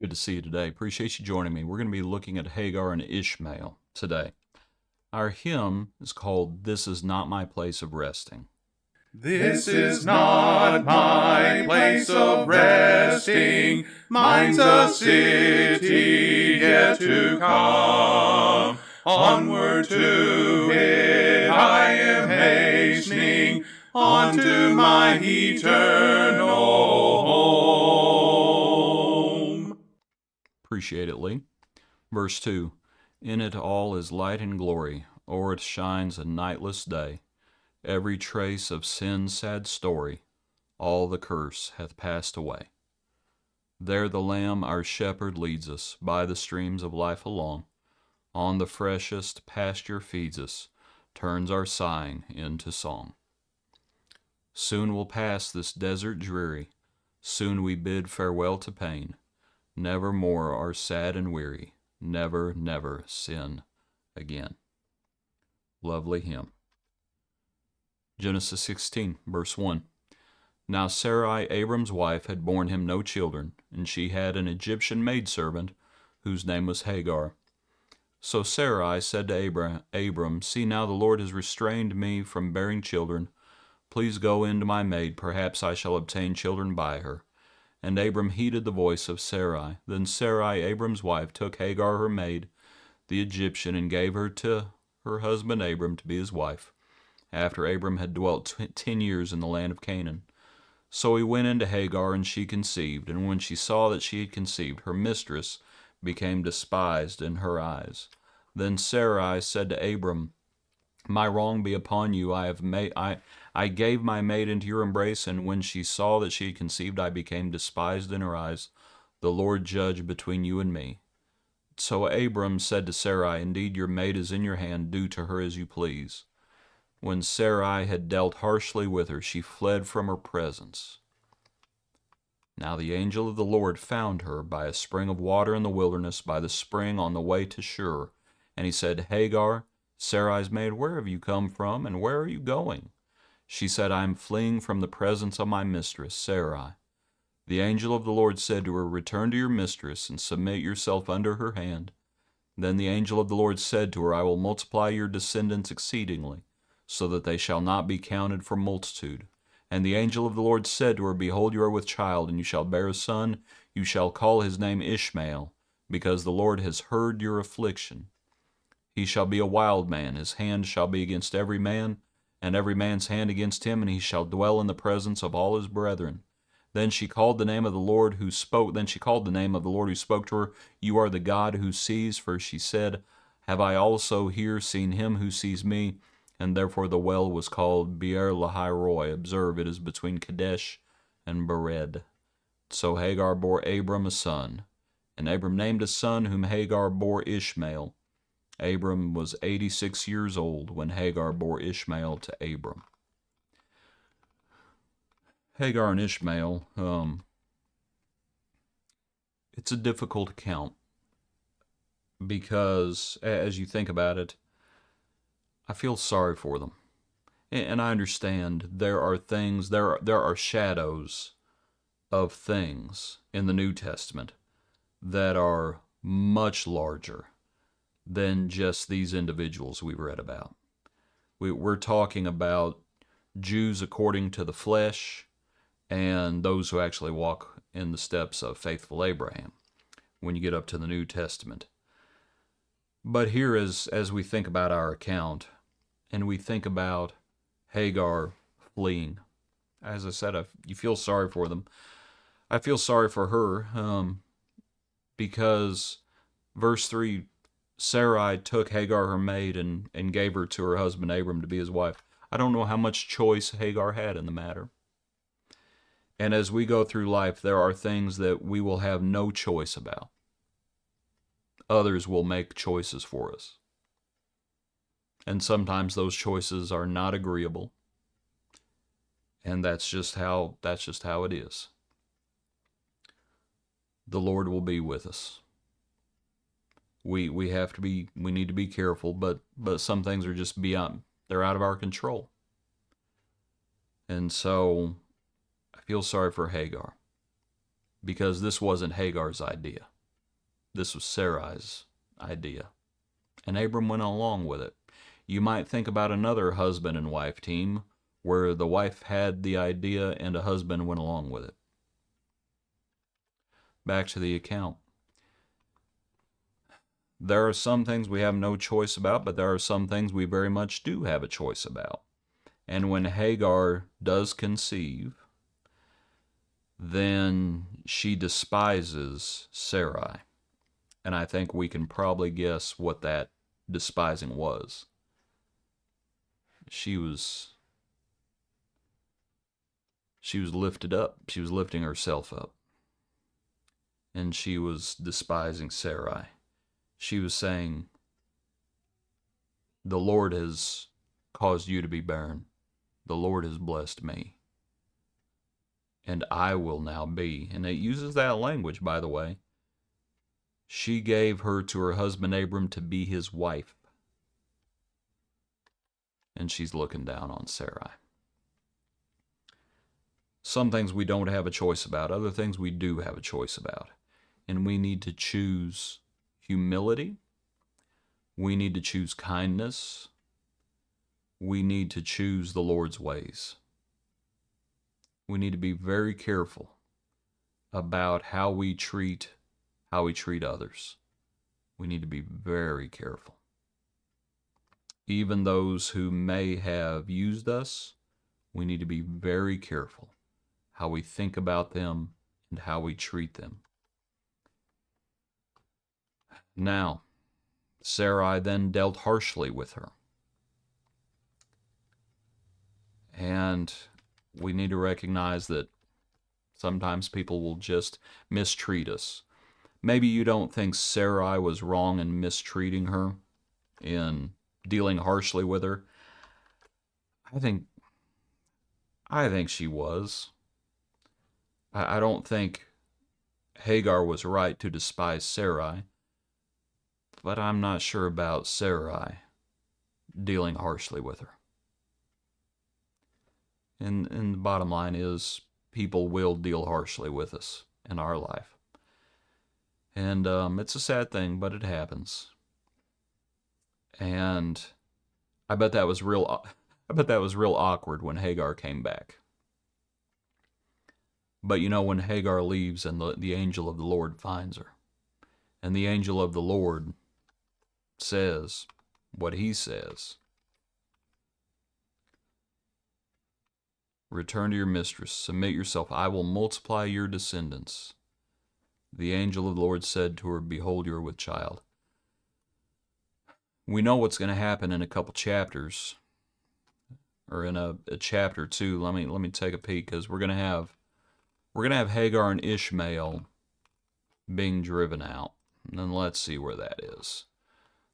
Good to see you today. Appreciate you joining me. We're going to be looking at Hagar and Ishmael today. Our hymn is called This Is Not My Place of Resting. This is not my place of resting, mine's a city yet to come. Onward to it I am hastening, on to my eternal home. Appreciate it, Lee. Verse 2. In it all is light and glory, o'er it shines a nightless day. Every trace of sin's sad story, all the curse hath passed away. There the Lamb our shepherd leads us, by the streams of life along, on the freshest pasture feeds us, turns our sighing into song. Soon will pass this desert dreary, soon we bid farewell to pain, never more are sad and weary, never, never sin again. Lovely hymn. Genesis 16, verse 1. Now Sarai, Abram's wife, had borne him no children, and she had an Egyptian maidservant, whose name was Hagar. So Sarai said to Abram, See, now the Lord has restrained me from bearing children. Please go in to my maid, perhaps I shall obtain children by her. And Abram heeded the voice of Sarai. Then Sarai, Abram's wife, took Hagar her maid, the Egyptian, and gave her to her husband Abram to be his wife, after Abram had dwelt 10 years in the land of Canaan. So he went in to Hagar, and she conceived. And when she saw that she had conceived, her mistress became despised in her eyes. Then Sarai said to Abram, My wrong be upon you. I gave my maid into your embrace, and when she saw that she had conceived, I became despised in her eyes. The Lord judge between you and me. So Abram said to Sarai, Indeed, your maid is in your hand. Do to her as you please. When Sarai had dealt harshly with her, she fled from her presence. Now the angel of the Lord found her by a spring of water in the wilderness, by the spring on the way to Shur. And he said, Hagar, Sarai's maid, where have you come from, and where are you going? She said, I am fleeing from the presence of my mistress, Sarai. The angel of the Lord said to her, Return to your mistress, and submit yourself under her hand. Then the angel of the Lord said to her, I will multiply your descendants exceedingly, so that they shall not be counted for multitude. And the angel of the Lord said to her, Behold, you are with child, and you shall bear a son. You shall call his name Ishmael, because the Lord has heard your affliction. He shall be a wild man. His hand shall be against every man, and every man's hand against him, and he shall dwell in the presence of all his brethren. Then she called the name of the Lord who spoke. Then she called the name of the Lord who spoke to her, You are the God who sees. For she said, Have I also here seen him who sees me? And therefore the well was called Beer Lahai Roi. Observe, it is between Kadesh and Bered. So Hagar bore Abram a son, and Abram named a son whom Hagar bore Ishmael. Abram was 86 years old when Hagar bore Ishmael to Abram. Hagar and Ishmael, it's a difficult account because, as you think about it, I feel sorry for them. And I understand there are things, there are shadows of things in the New Testament that are much larger than just these individuals we read about. We're talking about Jews according to the flesh and those who actually walk in the steps of faithful Abraham when you get up to the New Testament. But here, as we think about our account, and we think about Hagar fleeing, as I said, you feel sorry for them. I feel sorry for her because verse 3, Sarai took Hagar her maid and gave her to her husband Abram to be his wife. I don't know how much choice Hagar had in the matter. And as we go through life, there are things that we will have no choice about. Others will make choices for us. And sometimes those choices are not agreeable. And that's just how it is. The Lord will be with us. We need to be careful, but some things are just they're out of our control. And so I feel sorry for Hagar. because this wasn't Hagar's idea. This was Sarai's idea. And Abram went along with it. You might think about another husband and wife team where the wife had the idea and a husband went along with it. Back to the account. There are some things we have no choice about, but there are some things we very much do have a choice about. And when Hagar does conceive, then she despises Sarai. And I think we can probably guess what that despising was. She was lifted up. She was lifting herself up. And she was despising Sarai. She was saying, the Lord has caused you to be barren. The Lord has blessed me. And I will now be. And it uses that language, by the way. She gave her to her husband Abram to be his wife. And she's looking down on Sarai. Some things we don't have a choice about. Other things we do have a choice about. And we need to choose humility. We need to choose kindness. We need to choose the Lord's ways. We need to be very careful about how we treat others. We need to be very careful. Even those who may have used us, we need to be very careful how we think about them and how we treat them. Now, Sarai then dealt harshly with her. And we need to recognize that sometimes people will just mistreat us. Maybe you don't think Sarai was wrong in mistreating her, in dealing harshly with her. I think she was. I don't think Hagar was right to despise Sarai, but I'm not sure about Sarai dealing harshly with her. And the bottom line is, people will deal harshly with us in our life. And it's a sad thing, but it happens. And I bet that was real awkward when Hagar came back. But you know, when Hagar leaves and the angel of the Lord finds her, and the angel of the Lord says what he says, return to your mistress, submit yourself, I will multiply your descendants. The angel of the Lord said to her, behold, you are with child. We know what's going to happen in a couple chapters, or in a chapter 2. Let me take a peek, because we're going to have Hagar and Ishmael being driven out. And then let's see where that is.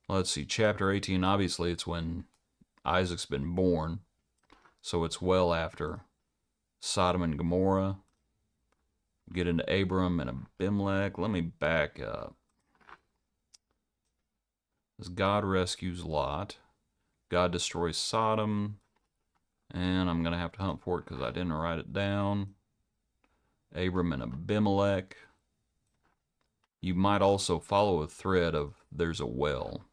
Let's see, chapter 18, obviously it's when Isaac's been born, so it's well after Sodom and Gomorrah. Get into Abram and Abimelech. Let me back up. As God rescues Lot, God destroys Sodom, and I'm going to have to hunt for it because I didn't write it down. Abram and Abimelech. You might also follow a thread of there's a well.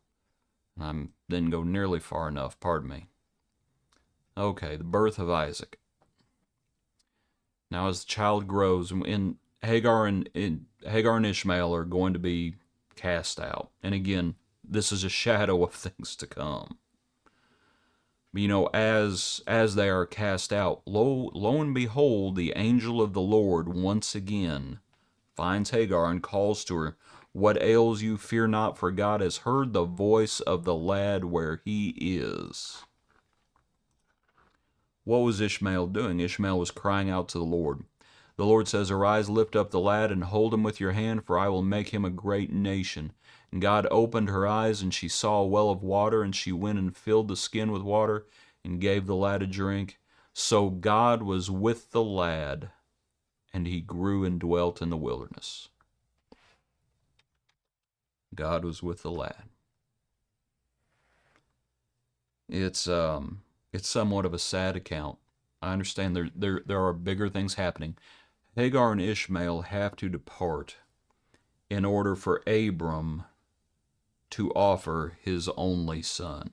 I didn't go nearly far enough, pardon me. Okay, the birth of Isaac. Now, as the child grows, and Hagar and Ishmael are going to be cast out. And again, this is a shadow of things to come. You know, as they are cast out, lo and behold, the angel of the Lord once again finds Hagar and calls to her, what ails you? Fear not, for God has heard the voice of the lad where he is. What was Ishmael doing? Ishmael was crying out to the Lord. The Lord says, arise, lift up the lad, and hold him with your hand, for I will make him a great nation. And God opened her eyes, and she saw a well of water, and she went and filled the skin with water, and gave the lad a drink. So God was with the lad, and he grew and dwelt in the wilderness. God was with the lad. It's somewhat of a sad account. I understand there are bigger things happening. Hagar and Ishmael have to depart in order for Abram to offer his only son.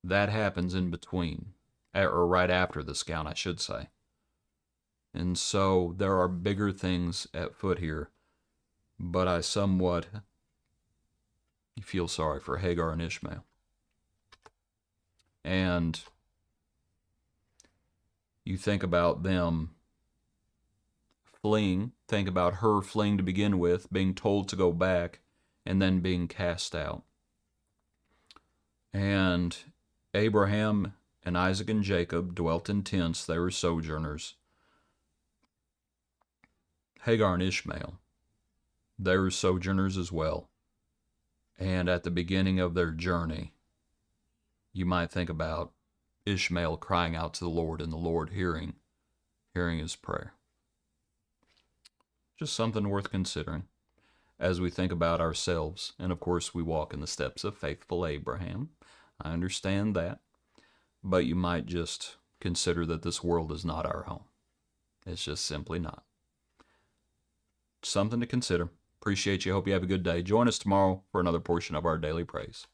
That happens in between, or right after the scout, I should say. And so there are bigger things at foot here, but I somewhat feel sorry for Hagar and Ishmael. And you think about them fleeing, think about her fleeing to begin with, being told to go back, and then being cast out. And Abraham and Isaac and Jacob dwelt in tents, they were sojourners. Hagar and Ishmael, they were sojourners as well. And at the beginning of their journey, you might think about Ishmael crying out to the Lord and the Lord hearing his prayer. Just something worth considering as we think about ourselves. And of course, we walk in the steps of faithful Abraham. I understand that. But you might just consider that this world is not our home. It's just simply not. Something to consider. Appreciate you. Hope you have a good day. Join us tomorrow for another portion of our daily praise.